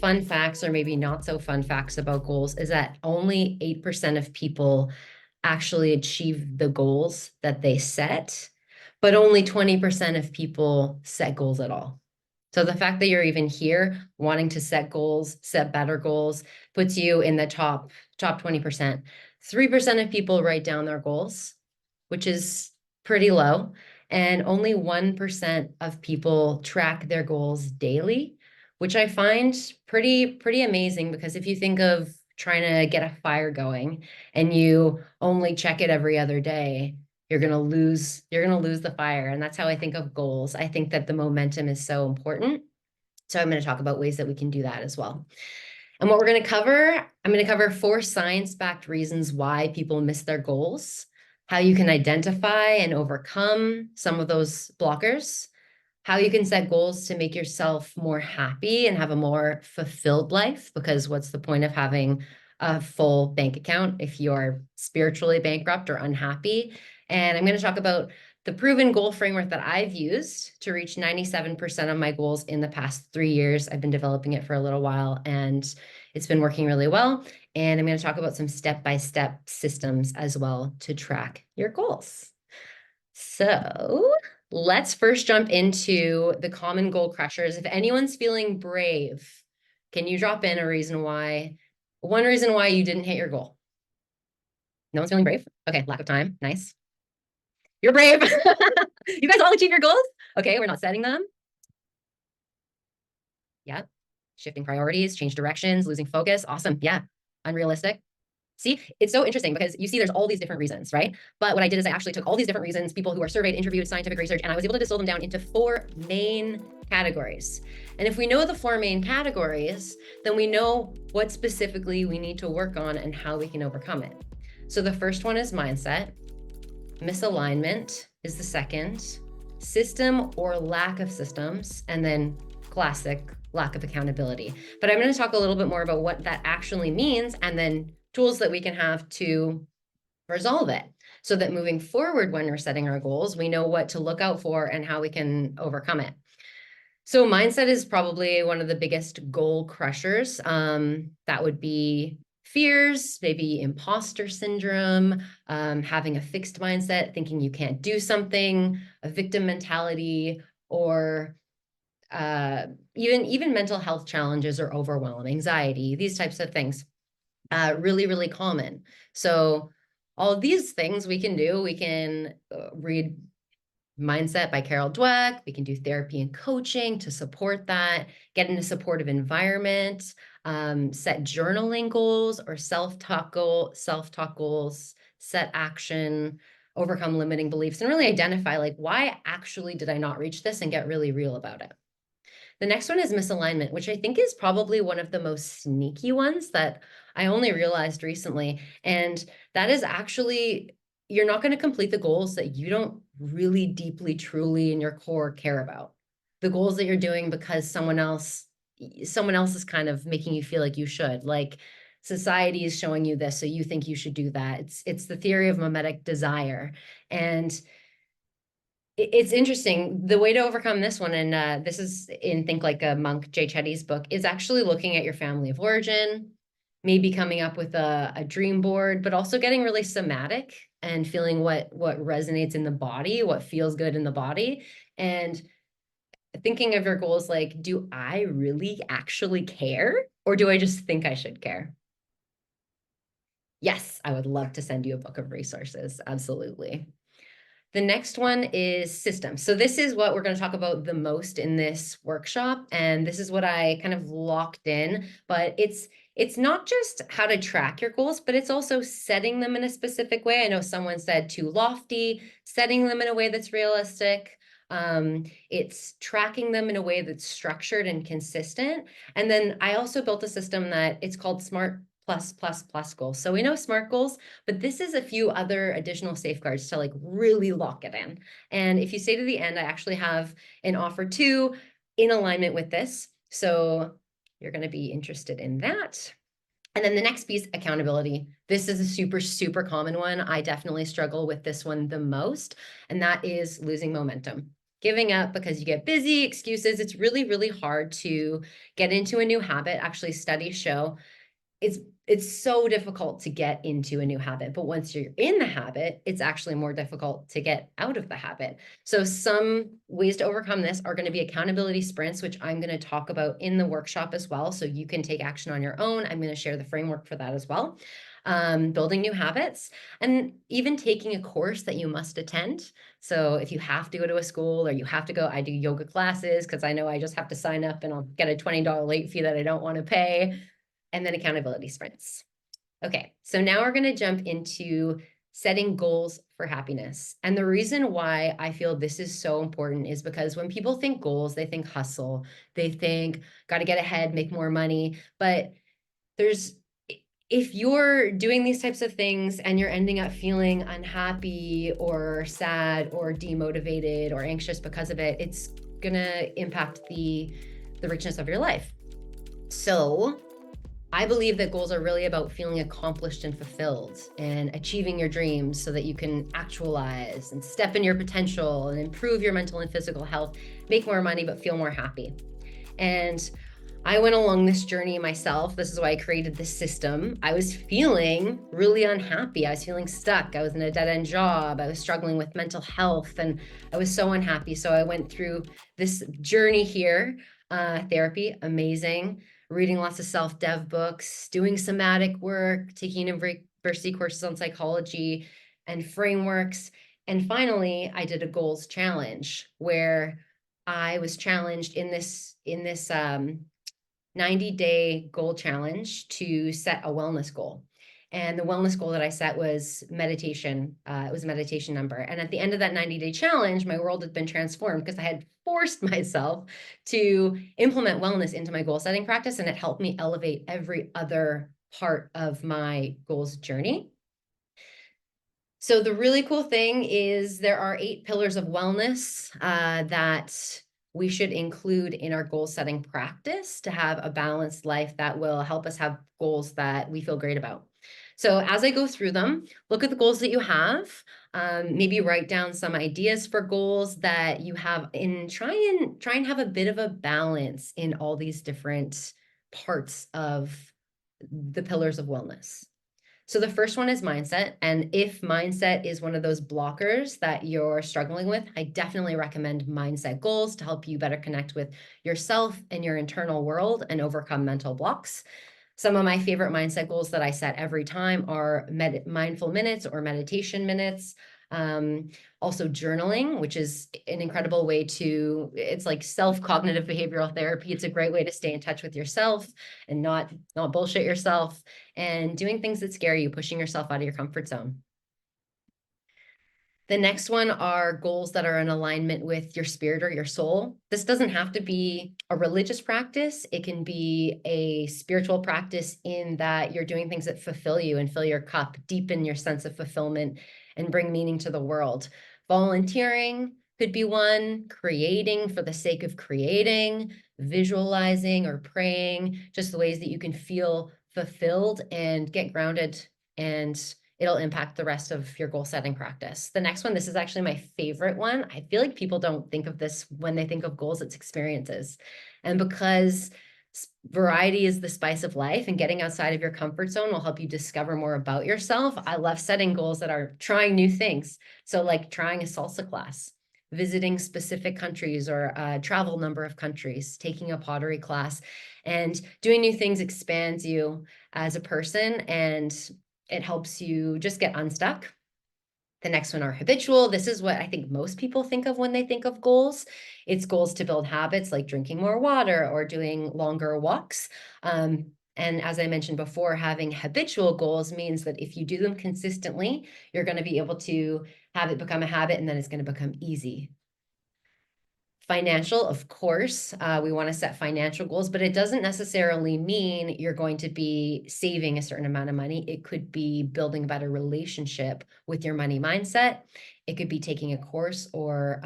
fun facts, or maybe not so fun facts about goals, is that only 8% of people actually achieve the goals that they set, but only 20% of people set goals at all. So the fact that you're even here wanting to set goals, set better goals, puts you in the top 20%. 3% of people write down their goals, which is pretty low. And only 1% of people track their goals daily, which I find pretty amazing, because if you think of trying to get a fire going and you only check it every other day, you're going to lose the fire. And that's how I think of goals. I think that the momentum is so important. So I'm going to talk about ways that we can do that as well. And what we're going to cover, I'm going to cover 4 science-backed reasons why people miss their goals, how you can identify and overcome some of those blockers, how you can set goals to make yourself more happy and have a more fulfilled life, because what's the point of having a full bank account if you're spiritually bankrupt or unhappy? And I'm going to talk about the proven goal framework that I've used to reach 97% of my goals in the past 3 years. I've been developing it for a little while, and it's been working really well. And I'm going to talk about some step-by-step systems as well to track your goals. So let's first jump into the common goal crushers. If anyone's feeling brave, can you drop in one reason why you didn't hit your goal? No one's feeling brave? Okay, lack of time. Nice. You're brave. You guys all achieve your goals? Okay, we're not setting them. Yeah. Shifting priorities, change directions, losing focus. Awesome. Yeah. Unrealistic. See, it's so interesting because you see there's all these different reasons, right? But what I did is I actually took all these different reasons, people who are surveyed, interviewed, scientific research, and I was able to distill them down into 4 main categories. And if we know the 4 main categories, then we know what specifically we need to work on and how we can overcome it. So the first one is mindset. Misalignment is the second. System or lack of systems. And then classic, lack of accountability. But I'm going to talk a little bit more about what that actually means, and then tools that we can have to resolve it, so that moving forward when we're setting our goals, we know what to look out for and how we can overcome it. So mindset is probably one of the biggest goal crushers. That would be fears, maybe imposter syndrome, having a fixed mindset, thinking you can't do something, a victim mentality, or even mental health challenges or overwhelm, anxiety, these types of things. Really common. So all of these things we can do. We can read Mindset by Carol Dweck. We can do therapy and coaching to support that, get in a supportive environment, set journaling goals or self-talk goals, set action, overcome limiting beliefs, and really identify, like, why actually did I not reach this, and get really real about it. The next one is misalignment, which I think is probably one of the most sneaky ones that I only realized recently. And that is actually, you're not going to complete the goals that you don't really deeply, truly in your core care about. The goals that you're doing because someone else is kind of making you feel like you should. Like, society is showing you this, so you think you should do that. It's the theory of mimetic desire. And it's interesting, the way to overcome this one, and this is in Think Like a Monk, Jay Shetty's book, is actually looking at your family of origin, maybe coming up with a dream board, but also getting really somatic and feeling what resonates in the body, what feels good in the body, and thinking of your goals like, do I really actually care, or do I just think I should care? Yes, I would love to send you a book of resources. Absolutely. The next one is systems. So this is what we're going to talk about the most in this workshop. And this is what I kind of locked in, but it's not just how to track your goals, but it's also setting them in a specific way. I know someone said too lofty, setting them in a way that's realistic. It's tracking them in a way that's structured and consistent. And then I also built a system that it's called SMART plus goals. So we know SMART goals, but this is a few other additional safeguards to, like, really lock it in. And if you stay to the end, I actually have an offer too in alignment with this. So you're going to be interested in that. And then the next piece, accountability. This is a super common one. I definitely struggle with this one the most, and that is losing momentum. giving up because you get busy, excuses. It's really, really hard to get into a new habit. Actually, studies show it's it's so difficult to get into a new habit, but once you're in the habit, it's actually more difficult to get out of the habit. So some ways to overcome this are going to be accountability sprints, which I'm going to talk about in the workshop as well, so you can take action on your own. I'm going to share the framework for that as well. Building new habits, and even taking a course that you must attend. So if you have to go to a school or you have to go, I do yoga classes because I know I just have to sign up and I'll get a $20 late fee that I don't want to pay. And then accountability sprints. Okay, so now we're going to jump into setting goals for happiness. And the reason why I feel this is so important is because when people think goals, they think hustle, they think got to get ahead, make more money. But if you're doing these types of things and you're ending up feeling unhappy or sad or demotivated or anxious because of it, it's going to impact the richness of your life. So I believe that goals are really about feeling accomplished and fulfilled and achieving your dreams so that you can actualize and step in your potential and improve your mental and physical health, make more money, but feel more happy. And I went along this journey myself. This is why I created this system. I was feeling really unhappy. I was feeling stuck. I was in a dead-end job. I was struggling with mental health and I was so unhappy. So I went through this journey here, therapy, amazing, reading lots of self-dev books, doing somatic work, taking university courses on psychology and frameworks. And finally, I did a goals challenge where I was challenged in this 90-day goal challenge to set a wellness goal. And the wellness goal that I set was meditation. It was a meditation number. And at the end of that 90-day challenge, my world had been transformed because I had forced myself to implement wellness into my goal setting practice. And it helped me elevate every other part of my goals journey. So the really cool thing is there are 8 pillars of wellness that we should include in our goal setting practice to have a balanced life that will help us have goals that we feel great about. So as I go through them, look at the goals that you have, maybe write down some ideas for goals that you have, and try and have a bit of a balance in all these different parts of the pillars of wellness. So the first one is mindset. And if mindset is one of those blockers that you're struggling with, I definitely recommend mindset goals to help you better connect with yourself and your internal world and overcome mental blocks. Some of my favorite mindset goals that I set every time are mindful minutes or meditation minutes. Also journaling, which is an incredible way it's like self-cognitive behavioral therapy. It's a great way to stay in touch with yourself and not bullshit yourself, and doing things that scare you, pushing yourself out of your comfort zone. The next one are goals that are in alignment with your spirit or your soul. This doesn't have to be a religious practice. It can be a spiritual practice in that you're doing things that fulfill you and fill your cup, deepen your sense of fulfillment, and bring meaning to the world. Volunteering could be one, creating for the sake of creating, visualizing or praying, just the ways that you can feel fulfilled and get grounded, and it'll impact the rest of your goal setting practice. The next one, this is actually my favorite one. I feel like people don't think of this when they think of goals, it's experiences. And because variety is the spice of life and getting outside of your comfort zone will help you discover more about yourself, I love setting goals that are trying new things. So like trying a salsa class, visiting specific countries or a travel number of countries, taking a pottery class, and doing new things expands you as a person, and it helps you just get unstuck. The next one are habitual. This is what I think most people think of when they think of goals. It's goals to build habits like drinking more water or doing longer walks. And as I mentioned before, having habitual goals means that if you do them consistently, you're going to be able to have it become a habit, and then it's going to become easy. Financial, of course, we want to set financial goals, but it doesn't necessarily mean you're going to be saving a certain amount of money. It could be building a better relationship with your money mindset. It could be taking a course or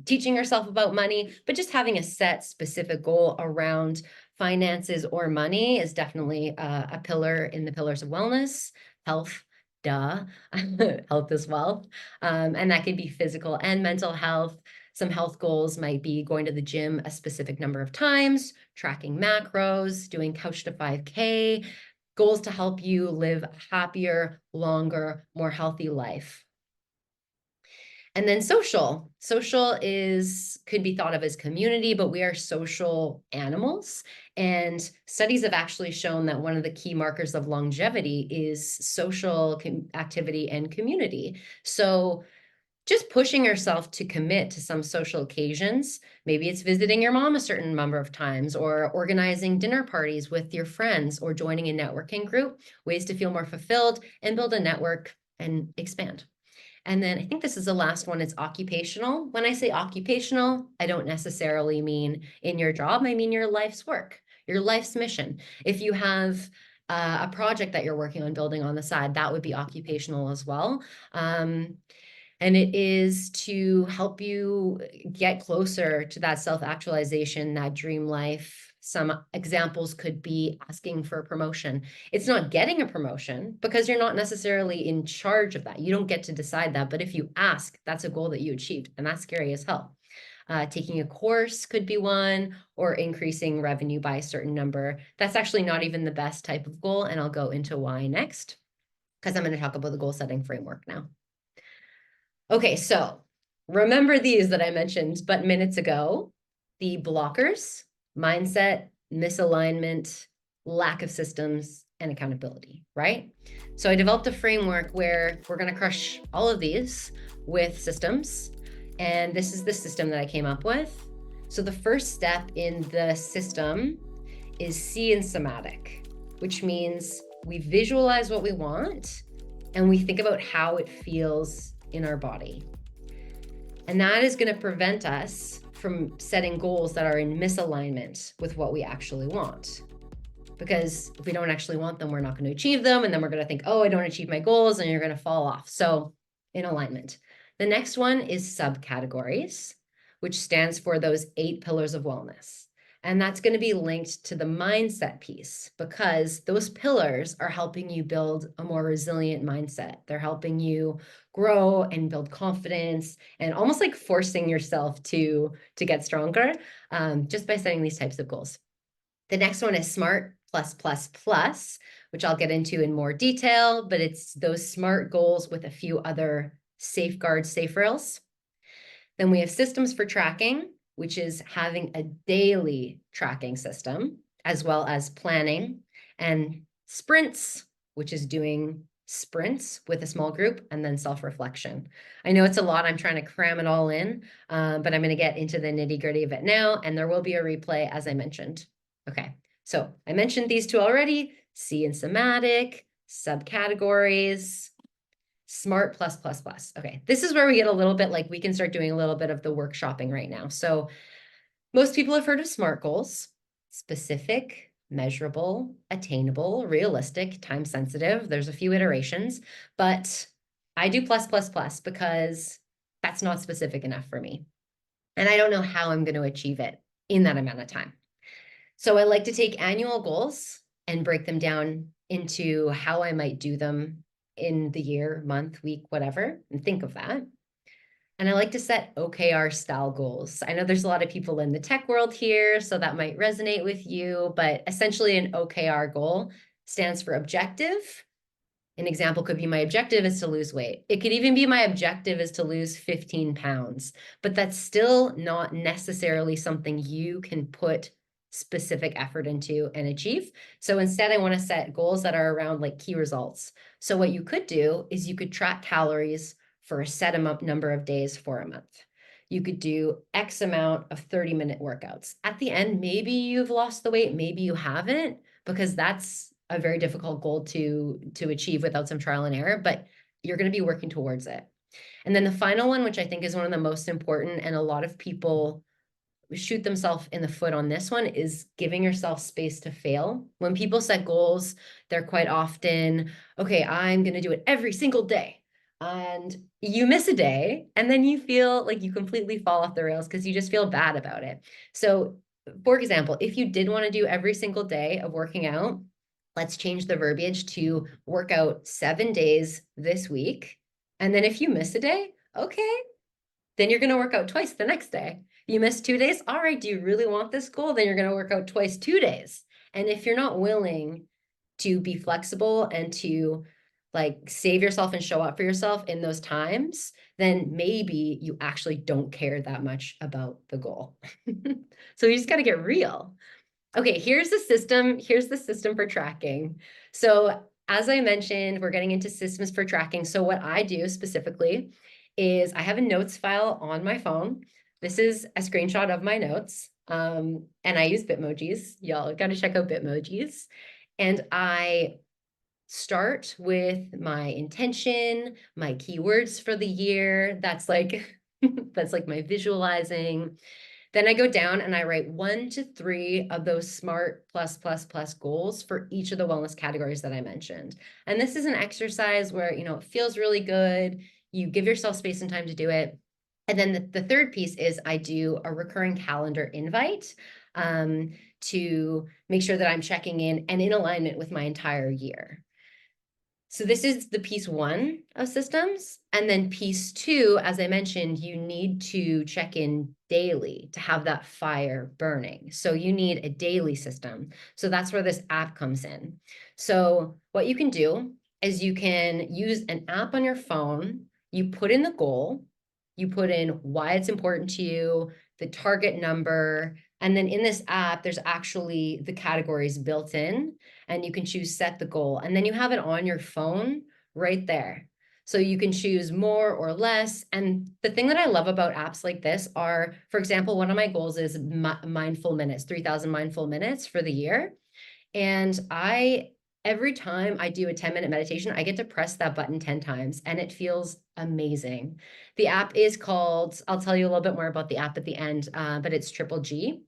teaching yourself about money, but just having a set specific goal around finances or money is definitely a pillar in the pillars of wellness. Health, duh, health is wealth. And that could be physical and mental health. Some health goals might be going to the gym a specific number of times, tracking macros, doing couch to 5K, goals to help you live a happier, longer, more healthy life. And then social. Social could be thought of as community, but we are social animals. And studies have actually shown that one of the key markers of longevity is social activity and community. So just pushing yourself to commit to some social occasions. Maybe it's visiting your mom a certain number of times, or organizing dinner parties with your friends, or joining a networking group, ways to feel more fulfilled and build a network and expand. And then I think this is the last one, it's occupational. When I say occupational, I don't necessarily mean in your job, I mean your life's work, your life's mission. If you have a project that you're working on building on the side, that would be occupational as well. And it is to help you get closer to that self-actualization, that dream life. Some examples could be asking for a promotion. It's not getting a promotion because you're not necessarily in charge of that. You don't get to decide that. But if you ask, that's a goal that you achieved, and that's scary as hell. Taking a course could be one, or increasing revenue by a certain number. That's actually not even the best type of goal, and I'll go into why next, because I'm going to talk about the goal setting framework now. Okay, so remember these that I mentioned but minutes ago: the blockers, mindset, misalignment, lack of systems, and accountability, right? So I developed a framework where we're going to crush all of these with systems. And this is the system that I came up with. So the first step in the system is see and somatic, which means we visualize what we want and we think about how it feels in our body. And that is going to prevent us from setting goals that are in misalignment with what we actually want. Because if we don't actually want them, we're not going to achieve them. And then we're going to think, oh, I don't achieve my goals, and you're going to fall off. So in alignment. The next one is subcategories, which stands for those 8 pillars of wellness. And that's going to be linked to the mindset piece, because those pillars are helping you build a more resilient mindset. They're helping you grow and build confidence, and almost like forcing yourself to get stronger just by setting these types of goals. The next one is SMART plus plus plus, which I'll get into in more detail, but it's those SMART goals with a few other safeguards, safe rails. Then we have systems for tracking, which is having a daily tracking system, as well as planning, and sprints, which is doing sprints with a small group, and then self-reflection. I know it's a lot. I'm trying to cram it all in, but I'm going to get into the nitty-gritty of it now, and there will be a replay, as I mentioned. Okay, so I mentioned these 2 already: C and somatic, subcategories, SMART plus plus plus. Okay, this is where we get a little bit like we can start doing a little bit of the workshopping right now. So most people have heard of SMART goals: specific, measurable, attainable, realistic, time sensitive. There's a few iterations, but I do plus plus plus because that's not specific enough for me. And I don't know how I'm going to achieve it in that amount of time. So I like to take annual goals and break them down into how I might do them in the year, month, week, whatever, and think of that. And I like to set OKR style goals. I know there's a lot of people in the tech world here, so that might resonate with you, but essentially an OKR goal stands for objective. An example could be, my objective is to lose weight. It could even be, my objective is to lose 15 pounds, but that's still not necessarily something you can put specific effort into and achieve. So instead, I want to set goals that are around like key results. So what you could do is you could track calories for a set number of days for a month. You could do X amount of 30-minute workouts. At the end, maybe you've lost the weight, maybe you haven't, because that's a very difficult goal to achieve without some trial and error, but you're going to be working towards it. And then the final one, which I think is one of the most important, and a lot of people shoot themselves in the foot on this one, is giving yourself space to fail. When people set goals, they're quite often, okay, I'm going to do it every single day. And you miss a day, and then you feel like you completely fall off the rails because you just feel bad about it. So, for example, if you did want to do every single day of working out, let's change the verbiage to work out 7 days this week. And then if you miss a day, okay, then you're going to work out twice the next day. You missed 2 days. All right, do you really want this goal? Then you're going to work out twice 2 days. And if you're not willing to be flexible and to like save yourself and show up for yourself in those times, then maybe you actually don't care that much about the goal. So you just got to get real. Okay, here's the system. Here's the system for tracking. So as I mentioned, we're getting into systems for tracking. So what I do specifically is I have a notes file on my phone. This is a screenshot of my notes. And I use Bitmojis. Y'all got to check out Bitmojis. And I start with my intention, my keywords for the year. That's like, that's like my visualizing. Then I go down and I write 1 to 3 of those SMART plus goals for each of the wellness categories that I mentioned. And this is an exercise where, you know, it feels really good. You give yourself space and time to do it. And then the third piece is I do a recurring calendar invite to make sure that I'm checking in and in alignment with my entire year. So this is the piece 1 of systems. And then piece 2, as I mentioned, you need to check in daily to have that fire burning. So you need a daily system. So that's where this app comes in. So what you can do is you can use an app on your phone. You put in the goal, you put in why it's important to you, the target number, and then in this app, there's actually the categories built in, and you can choose set the goal. And then you have it on your phone right there. So you can choose more or less. And the thing that I love about apps like this are, for example, one of my goals is mindful minutes, 3,000 mindful minutes for the year. And every time I do a 10-minute meditation, I get to press that button 10 times and it feels amazing. The app is called, I'll tell you a little bit more about the app at the end, but it's Triple G.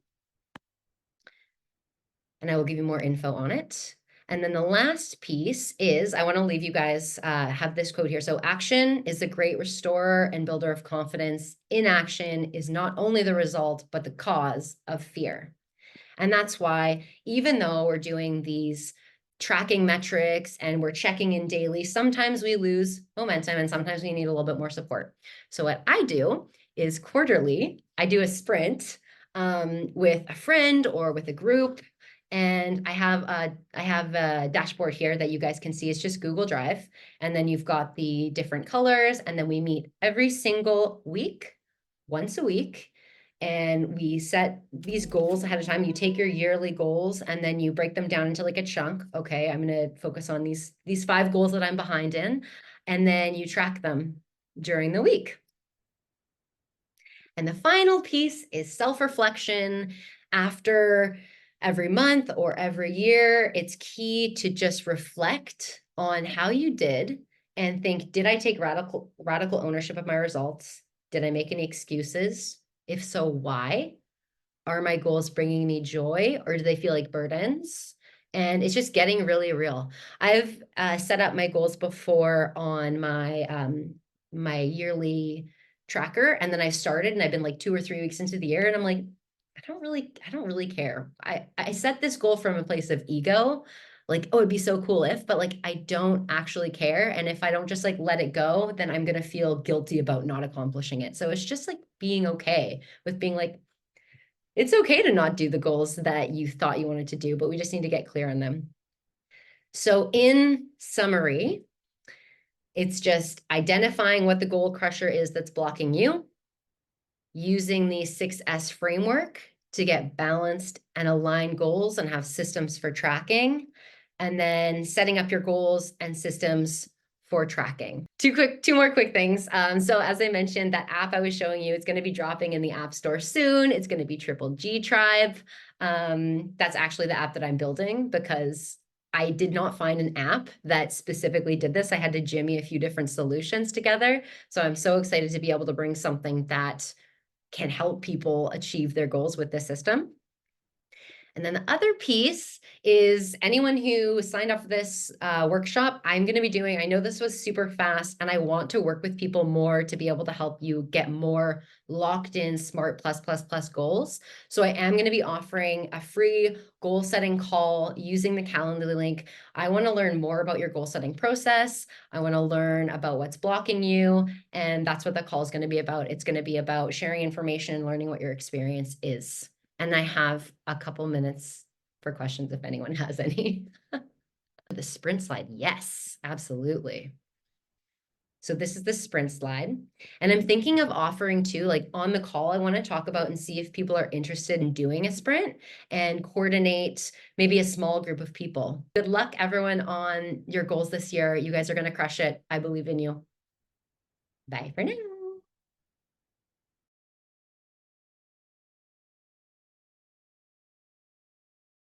And I will give you more info on it. And then the last piece is, I want to leave you guys, have this quote here. So action is a great restorer and builder of confidence. Inaction is not only the result, but the cause of fear. And that's why, even though we're doing these tracking metrics and we're checking in daily, sometimes we lose momentum and sometimes we need a little bit more support. So what I do is quarterly, I do a sprint with a friend or with a group. And I have a dashboard here that you guys can see. It's just Google Drive. And then you've got the different colors. And then we meet every single week, once a week. And we set these goals ahead of time. You take your yearly goals and then you break them down into like a chunk. Okay, I'm going to focus on these 5 goals that I'm behind in. And then you track them during the week. And the final piece is self-reflection. After every month or every year, it's key to just reflect on how you did and think, did I take radical ownership of my results? Did I make any excuses? If so, why? Are my goals bringing me joy or do they feel like burdens? And it's just getting really real. I've set up my goals before on my yearly tracker, and then I started and I've been like 2 or 3 weeks into the year and I'm like, I don't really care. I set this goal from a place of ego, like, oh, it'd be so cool if, but like, I don't actually care. And if I don't just like let it go, then I'm going to feel guilty about not accomplishing it. So it's just like being okay with being like, it's okay to not do the goals that you thought you wanted to do, but we just need to get clear on them. So in summary, it's just identifying what the goal crusher is that's blocking you, using the 6S framework to get balanced and aligned goals and have systems for tracking, and then setting up your goals and systems for tracking. Two more quick things. So as I mentioned, that app I was showing you, it's going to be dropping in the App Store soon. It's going to be Triple G Tribe. That's actually the app that I'm building because I did not find an app that specifically did this. I had to jimmy a few different solutions together. So I'm so excited to be able to bring something that can help people achieve their goals with this system. And then the other piece is anyone who signed up for this workshop, I'm going to be doing, I know this was super fast and I want to work with people more to be able to help you get more locked in SMART plus plus plus goals. So I am going to be offering a free goal setting call using the Calendly link. I want to learn more about your goal setting process. I want to learn about what's blocking you. And that's what the call is going to be about. It's going to be about sharing information and learning what your experience is. And I have a couple minutes for questions if anyone has any. The sprint slide, yes, absolutely. So this is the sprint slide. And I'm thinking of offering too, like on the call, I want to talk about and see if people are interested in doing a sprint and coordinate maybe a small group of people. Good luck, everyone, on your goals this year. You guys are going to crush it. I believe in you. Bye for now.